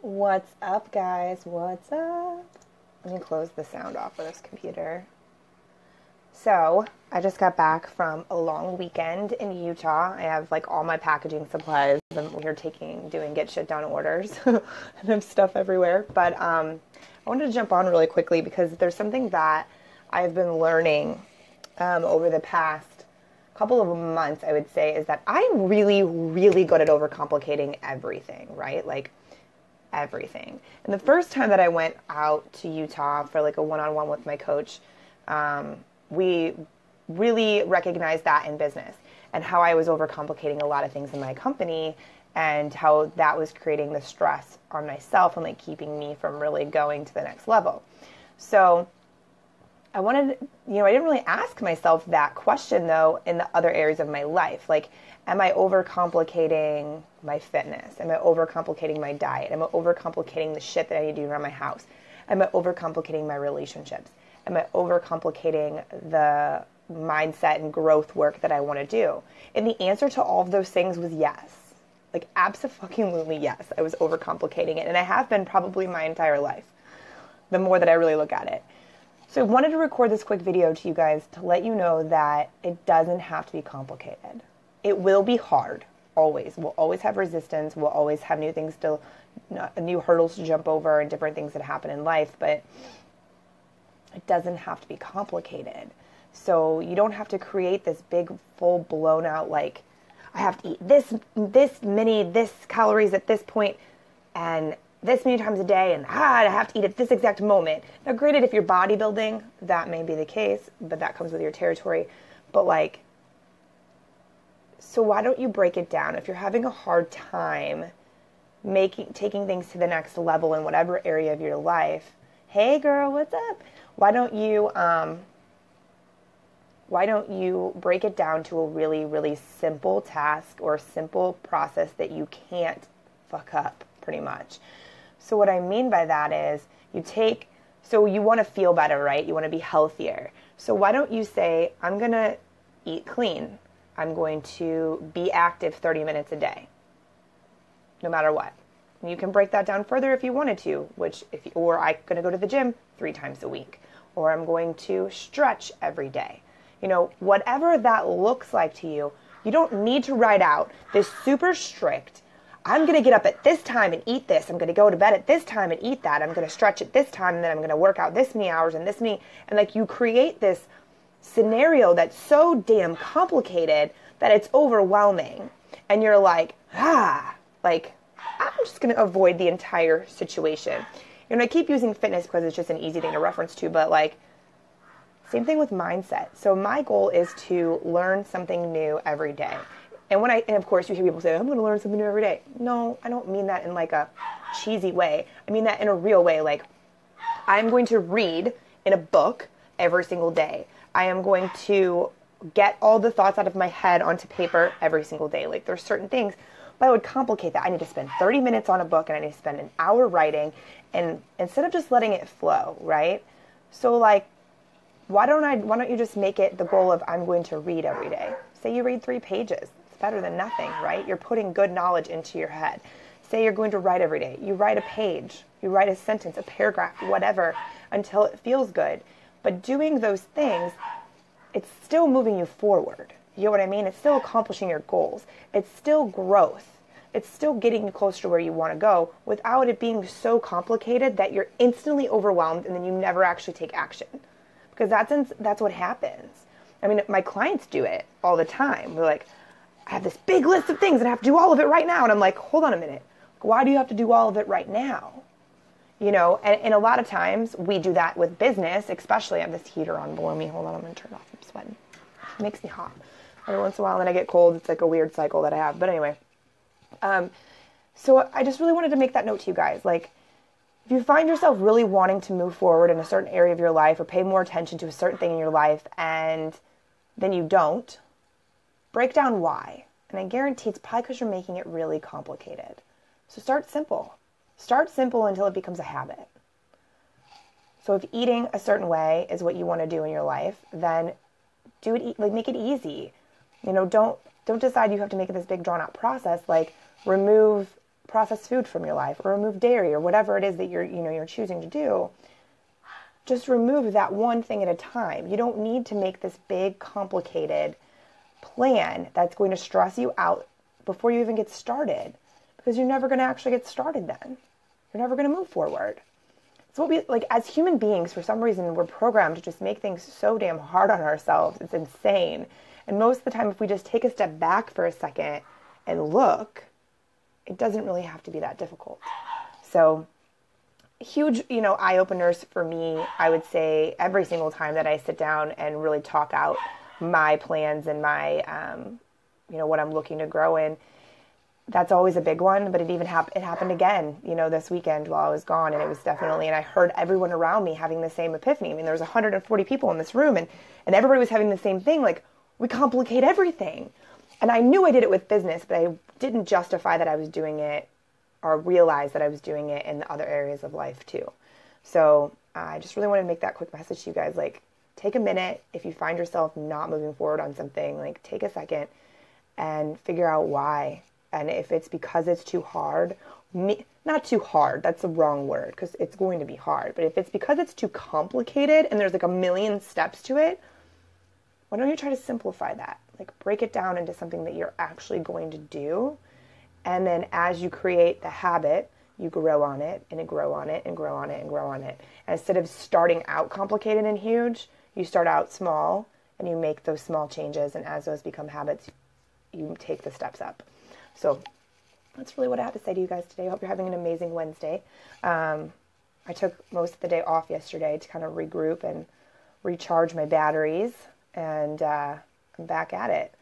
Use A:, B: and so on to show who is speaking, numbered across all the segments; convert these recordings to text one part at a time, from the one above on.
A: What's up, guys? What's up? Let me close the sound off of this computer. So, I just got back from a long weekend in Utah. I have like all my packaging supplies. I'm here doing get shit done orders, and I have stuff everywhere. But I wanted to jump on really quickly because there's something that I've been learning over the past couple of months, I would say, is that I'm really, really good at overcomplicating everything, right? Like everything. And the first time that I went out to Utah for like a one-on-one with my coach, we really recognized that in business and how I was overcomplicating a lot of things in my company and how that was creating the stress on myself and like keeping me from really going to the next level. So I wanted, I didn't really ask myself that question though in the other areas of my life. Like, am I overcomplicating my fitness? Am I overcomplicating my diet? Am I overcomplicating the shit that I need to do around my house? Am I overcomplicating my relationships? Am I overcomplicating the mindset and growth work that I want to do? And the answer to all of those things was yes. Like, abso-fucking-lutely yes. I was overcomplicating it. And I have been probably my entire life, the more that I really look at it. So I wanted to record this quick video to you guys to let you know that it doesn't have to be complicated. It will be hard, always. We'll always have resistance. We'll always have new hurdles to jump over and different things that happen in life, but it doesn't have to be complicated. So you don't have to create this big, full blown out, like, I have to eat this calories at this point, and this many times a day, and I have to eat at this exact moment. Now, granted, if you're bodybuilding, that may be the case, but that comes with your territory. But like, so why don't you break it down? If you're having a hard time taking things to the next level in whatever area of your life, hey girl, what's up? Why don't you break it down to a really, really simple task or simple process that you can't fuck up, pretty much. So what I mean by that is so you want to feel better, right? You want to be healthier. So why don't you say, I'm going to eat clean. I'm going to be active 30 minutes a day, no matter what. And you can break that down further if you wanted to, or I'm going to go to the gym 3 times a week, or I'm going to stretch every day. Whatever that looks like to you, you don't need to write out this super strict, I'm going to get up at this time and eat this. I'm going to go to bed at this time and eat that. I'm going to stretch at this time, and then I'm going to work out this many hours and this many. And like, you create this scenario that's so damn complicated that it's overwhelming. And you're like, I'm just going to avoid the entire situation. I keep using fitness because it's just an easy thing to reference to, but like, same thing with mindset. So my goal is to learn something new every day. And of course you hear people say, I'm going to learn something new every day. No, I don't mean that in like a cheesy way. I mean that in a real way. Like, I'm going to read in a book every single day. I am going to get all the thoughts out of my head onto paper every single day. Like, there's certain things, but I would complicate that. I need to spend 30 minutes on a book, and I need to spend an hour writing, and instead of just letting it flow, right? So like, why don't you just make it the goal of, I'm going to read every day. Say you read 3 pages. Better than nothing, right? You're putting good knowledge into your head. Say you're going to write every day. You write a page, you write a sentence, a paragraph, whatever, until it feels good. But doing those things, it's still moving you forward. You know what I mean? It's still accomplishing your goals. It's still growth. It's still getting you closer to where you want to go without it being so complicated that you're instantly overwhelmed and then you never actually take action. Because that's what happens. I mean, my clients do it all the time. They're like, I have this big list of things and I have to do all of it right now. And I'm like, hold on a minute. Why do you have to do all of it right now? And a lot of times we do that with business, especially. I have this heater on below me. Hold on, I'm going to turn it off. I'm sweating. It makes me hot. Every once in a while, and then I get cold. It's like a weird cycle that I have. But anyway, so I just really wanted to make that note to you guys. Like, if you find yourself really wanting to move forward in a certain area of your life or pay more attention to a certain thing in your life and then you don't, break down why. And I guarantee it's probably because you're making it really complicated. So start simple. Start simple until it becomes a habit. So if eating a certain way is what you want to do in your life, then do it, like, make it easy. Don't decide you have to make it this big drawn out process. Like, remove processed food from your life, or remove dairy, or whatever it is that you're choosing to do. Just remove that one thing at a time. You don't need to make this big, complicated plan that's going to stress you out before you even get started, because you're never going to actually get started then. You're never going to move forward. So as human beings, for some reason, we're programmed to just make things so damn hard on ourselves. It's insane. And most of the time, if we just take a step back for a second and look, it doesn't really have to be that difficult. So huge, eye-openers for me, I would say, every single time that I sit down and really talk out my plans and my, what I'm looking to grow in. That's always a big one, but it happened again, this weekend while I was gone. And it was definitely, and I heard everyone around me having the same epiphany. I mean, there was 140 people in this room, and everybody was having the same thing. Like, we complicate everything. And I knew I did it with business, but I didn't justify that I was doing it or realize that I was doing it in the other areas of life too. So I just really want to make that quick message to you guys. Like, take a minute. If you find yourself not moving forward on something, like, take a second and figure out why. And if it's because it's too hard, not too hard, that's the wrong word, because it's going to be hard. But if it's because it's too complicated and there's like a million steps to it, why don't you try to simplify that? Like, break it down into something that you're actually going to do. And then as you create the habit, you grow on it and grow on it and grow on it and grow on it. And instead of starting out complicated and huge, you start out small and you make those small changes. And as those become habits, you take the steps up. So that's really what I have to say to you guys today. I hope you're having an amazing Wednesday. I took most of the day off yesterday to kind of regroup and recharge my batteries, and I'm back at it.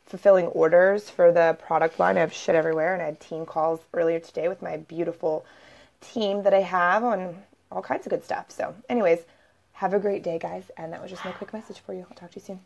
A: Fulfilling orders for the product line. I have shit everywhere, and I had team calls earlier today with my beautiful team that I have on all kinds of good stuff. So anyways, have a great day, guys, and that was just my quick message for you. I'll talk to you soon.